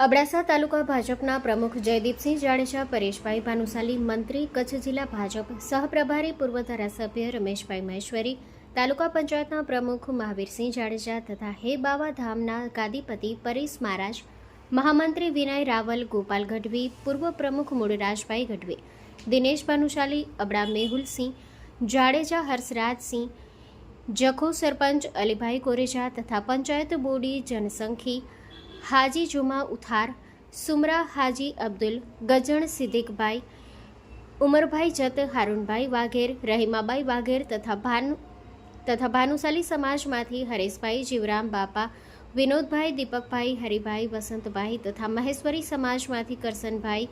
અબડાસા તાલુકા ભાજપના પ્રમુખ જયદીપસિંહ જાડેજા, પરેશભાઈ ભાનુશાલી, મંત્રી, કચ્છ જિલ્લા ભાજપ સહપ્રભારી, પૂર્વ ધારાસભ્ય રમેશભાઈ મહેશ્વરી, તાલુકા પંચાયતના પ્રમુખ મહાવીરસિંહ જાડેજા તથા હે બાવા ધામના ગાદીપતિ પરેશ મહારાજ, મહામંત્રી વિનય રાવલ, ગોપાલ ગઢવી, પૂર્વ પ્રમુખ મૂળરાજભાઈ ગઢવી, દિનેશ ભાનુશાલી, અબડા મેહુલસિંહ જાડેજા, હર્ષરાજસિંહ જખો, સરપંચ અલીભાઈ કોરેજા તથા પંચાયત બોડી જનસંખી હાજી જુમા ઉથાર, સુમરા હાજી અબ્દુલ, ગજણ સિદ્દીકભાઈ, ઉમરભાઈ જત, હારૂનભાઈ વાઘેર, રહીમાબાઈ વાઘેર તથા ભાનુશાલી સમાજમાંથી હરેશભાઈ, જીવરામ બાપા, વિનોદભાઈ, દીપકભાઈ, હરિભાઈ, વસંતભાઈ તથા મહેશ્વરી સમાજમાંથી કરસનભાઈ,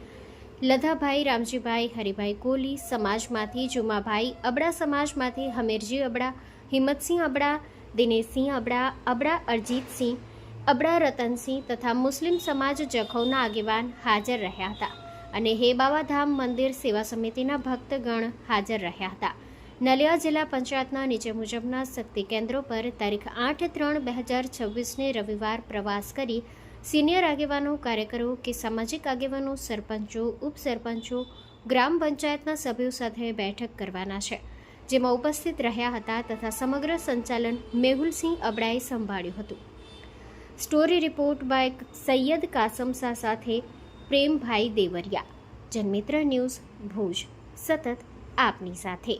લધાભાઈ, રામજીભાઈ, હરિભાઈ કોલી, સમાજમાંથી જુમાભાઈ, અબડા સમાજમાંથી હમીરજી અબડા, હિંમતસિંહ અબડા, દિનેશસિંહ અબડા, અબડા અરજીતસિંહ અબડા, રતનસિંહ તથા મુસ્લિમ સમાજ જખૌના આગેવાન હાજર રહ્યા હતા અને હે બાવા ધામ મંદિર સેવા સમિતિના ભક્તગણ હાજર રહ્યા હતા. નલિયા જિલ્લા પંચાયતના નીચે મુજબના શક્તિ કેન્દ્રો પર તારીખ 8/3/2026ને રવિવાર પ્રવાસ કરી સિનિયર આગેવાનો, કાર્યકરો કે સામાજિક આગેવાનો, સરપંચો, ઉપસરપંચો, ગ્રામ પંચાયતના સભ્યો સાથે બેઠક કરવાના છે, જેમાં ઉપસ્થિત રહ્યા હતા તથા સમગ્ર સંચાલન મેહુલસિંહ અબડાએ સંભાળ્યું હતું. Story report by Sayed Kasam Shah સાથે પ્રેમભાઈ દેવરિયા. જનમિત્ર ન્યૂઝ ભુજ, સતત આપની સાથે.